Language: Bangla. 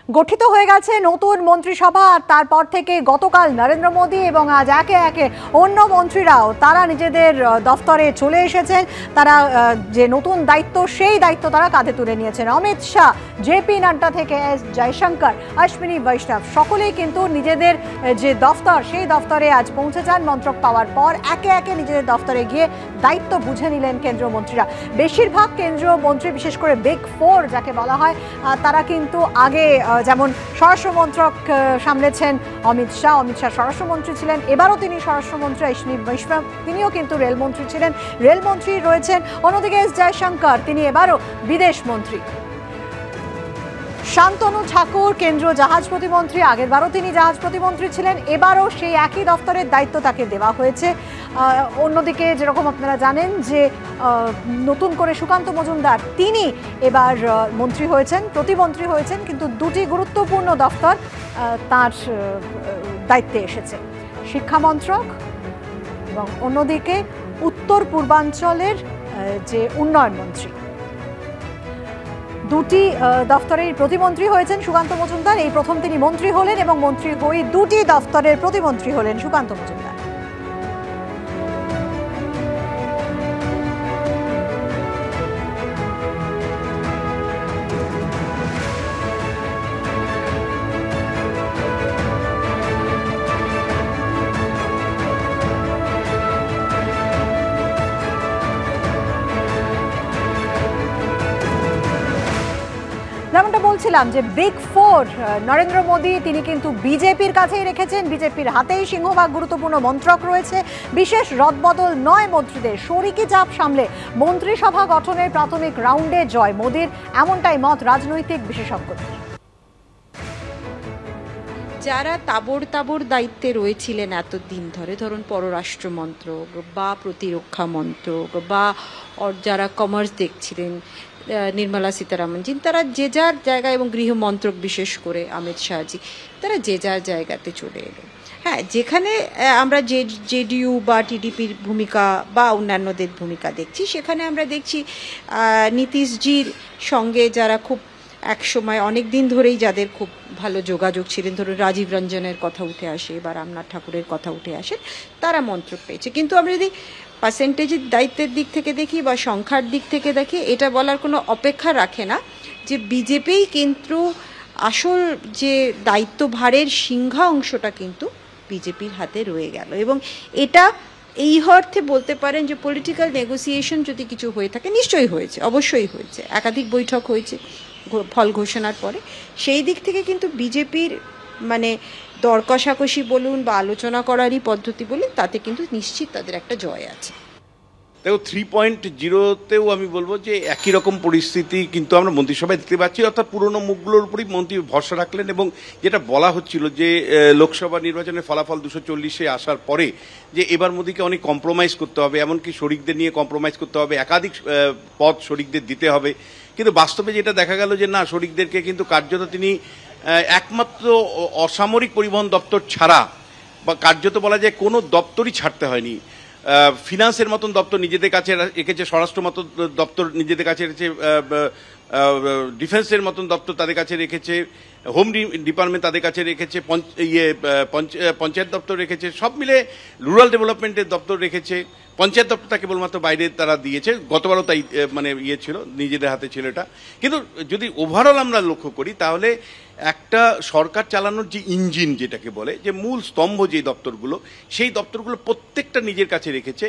গঠিত হয়ে গেছে নতুন মন্ত্রিসভা। আর তারপর থেকে গতকাল নরেন্দ্র মোদী এবং আজ একে একে অন্য মন্ত্রীরাও তারা নিজেদের দফতরে চলে এসেছেন। তারা যে নতুন দায়িত্ব সেই দায়িত্ব তারা কাঁধে তুলে নিয়েছেন। অমিত শাহ, জেপি নাড্ডা থেকে এস জয়শঙ্কর, অশ্বিনী বৈষ্ণব সকলেই কিন্তু নিজেদের যে দফতর সেই দফতরে আজ পৌঁছে যান। মন্ত্রক পাওয়ার পর একে একে নিজেদের দফতরে গিয়ে দায়িত্ব বুঝে নিলেন কেন্দ্রীয় মন্ত্রীরা। বেশিরভাগ কেন্দ্রীয় মন্ত্রী, বিশেষ করে বিগ ফোর যাকে বলা হয়, তারা কিন্তু আগে যেমন স্বরাষ্ট্রমন্ত্রক সামলেছেন অমিত শাহ স্বরাষ্ট্রমন্ত্রী ছিলেন, এবারও তিনি স্বরাষ্ট্রমন্ত্রী। অশ্বিনী বৈষ্ণব তিনিও কিন্তু রেলমন্ত্রী ছিলেন, রেলমন্ত্রী রয়েছেন। অন্যদিকে এস জয়শঙ্কর তিনি এবারও বিদেশ মন্ত্রী। শান্তনু ঠাকুর কেন্দ্রীয় জাহাজ প্রতিমন্ত্রী, আগেরবারও তিনি জাহাজ প্রতিমন্ত্রী ছিলেন, এবারও সেই একই দফতরের দায়িত্ব তাকে দেওয়া হয়েছে। অন্যদিকে যেরকম আপনারা জানেন যে নতুন করে সুকান্ত মজুমদার তিনি এবার মন্ত্রী হয়েছেন, প্রতিমন্ত্রী হয়েছেন, কিন্তু দুটি গুরুত্বপূর্ণ দফতর তার দায়িত্বে এসেছে, শিক্ষামন্ত্রক এবং অন্যদিকে উত্তর পূর্বাঞ্চলের যে উন্নয়ন মন্ত্রী। দুটি দফতরের প্রতিমন্ত্রী হয়েছেন সুকান্ত মজুমদার। এই প্রথম তিনি মন্ত্রী হলেন এবং মন্ত্রী হয়ে দুটি দফতরের প্রতিমন্ত্রী হলেন সুকান্ত মজুমদার। যেমনটা বলছিলাম যে বিগ ফোর নরেন্দ্র মোদী তিনি কিন্তু বিজেপির কাছেই রেখেছেন, বিজেপির হাতেই সিংহভাগ গুরুত্বপূর্ণ মন্ত্রক রয়েছে। বিশেষ রদবদল নয় মন্ত্রীদের, শরিকি চাপ সামলে মন্ত্রিসভা গঠনের প্রাথমিক রাউন্ডে জয় মোদীর, এমনটাই মত রাজনৈতিক বিশেষজ্ঞদের। যারা তাবড় দায়িত্বে রয়েছিলেন এতদিন ধরে, ধরুন পররাষ্ট্র মন্ত্রক বা প্রতিরক্ষা মন্ত্রক বা যারা কমার্স দেখছিলেন নির্মলা সীতারামনজি, তারা যে যার জায়গায়, এবং গৃহ মন্ত্রক বিশেষ করে অমিত শাহজি, তারা যে যার জায়গাতে চলে এলো। হ্যাঁ, যেখানে আমরা জেডিইউ বা টিডিপির ভূমিকা বা অন্যান্যদের ভূমিকা দেখছি, সেখানে আমরা দেখছি নীতিশজির সঙ্গে যারা খুব একসময় অনেক দিন ধরেই যাদের খুব ভালো যোগাযোগ ছিলেন, ধরুন রাজীব রঞ্জনের কথা উঠে আসে বা রামনাথ ঠাকুরের কথা উঠে আসে, তারা মন্ত্রক পেয়েছে। কিন্তু আমরা যদি পার্সেন্টেজের দায়িত্বের দিক থেকে দেখি বা সংখ্যার দিক থেকে দেখি, এটা বলার কোনো অপেক্ষা রাখে না যে বিজেপিই কিন্তু আসল যে দায়িত্বভারের সিংহা অংশটা কিন্তু বিজেপির হাতে রয়ে গেল। এবং এটা এই অর্থে বলতে পারেন যে পলিটিক্যাল নেগোসিয়েশন যদি কিছু হয়ে থাকে, নিশ্চয়ই হয়েছে, অবশ্যই হয়েছে, একাধিক বৈঠক হয়েছে ফল ঘোষণার পরে। সেই দিক থেকে কিন্তু বিজেপির মানে দর কষাকষি বলুন বা আলোচনা করারই পদ্ধতি বলুন, তাতে কিন্তু নিশ্চিত তাদের একটা জয় আছে। দেখো 3.0তেও আমি বলবো যে একই রকম পরিস্থিতি কিন্তু আমরা মন্ত্রিসভায় দেখতে পাচ্ছি, অর্থাৎ পুরনো মুখগুলোর উপরই মন্ত্রী ভরসা রাখলেন। এবং যেটা বলা হচ্ছিল যে লোকসভা নির্বাচনের ফলাফল 240-এ আসার পরে যে এবার মোদীকে অনেক কম্প্রোমাইজ করতে হবে, এমনকি শরিকদের নিয়ে কম্প্রোমাইজ করতে হবে, একাধিক পদ শরিকদের দিতে হবে। কিন্তু বাস্তবে যেটা দেখা গেল যে না, শরিকদেরকে কিন্তু কার্যত তিনি একমাত্র অসামরিক পরিবহন দপ্তর ছাড়া বা কার্যত বলা যায় কোনো দপ্তরই ছাড়তে হয়নি। ফিনান্সের মতন দপ্তর নিজেদের কাছে রেখেছে, স্বরাষ্ট্র মতন দপ্তর নিজেদের কাছে রেখেছে, ডিফেন্সের মতন দপ্তর তাদের কাছে রেখেছে, হোম ডিপার্টমেন্ট তাদের কাছে রেখেছে, পঞ্চায়েত দপ্তর রেখেছে, সব মিলে রুরাল ডেভেলপমেন্টের দপ্তর রেখেছে। পঞ্চায়েত দপ্তরটা কেবলমাত্র বাইরে তারা দিয়েছে, গতবারও তাই মানে ছিল, নিজেদের হাতে ছিল এটা। কিন্তু যদি ওভারঅল আমরা লক্ষ্য করি তাহলে একটা সরকার চালানোর যে ইঞ্জিন যেটাকে বলে, যে মূল স্তম্ভ যে দপ্তরগুলো, সেই দপ্তরগুলো প্রত্যেকটা নিজের কাছে রেখেছে।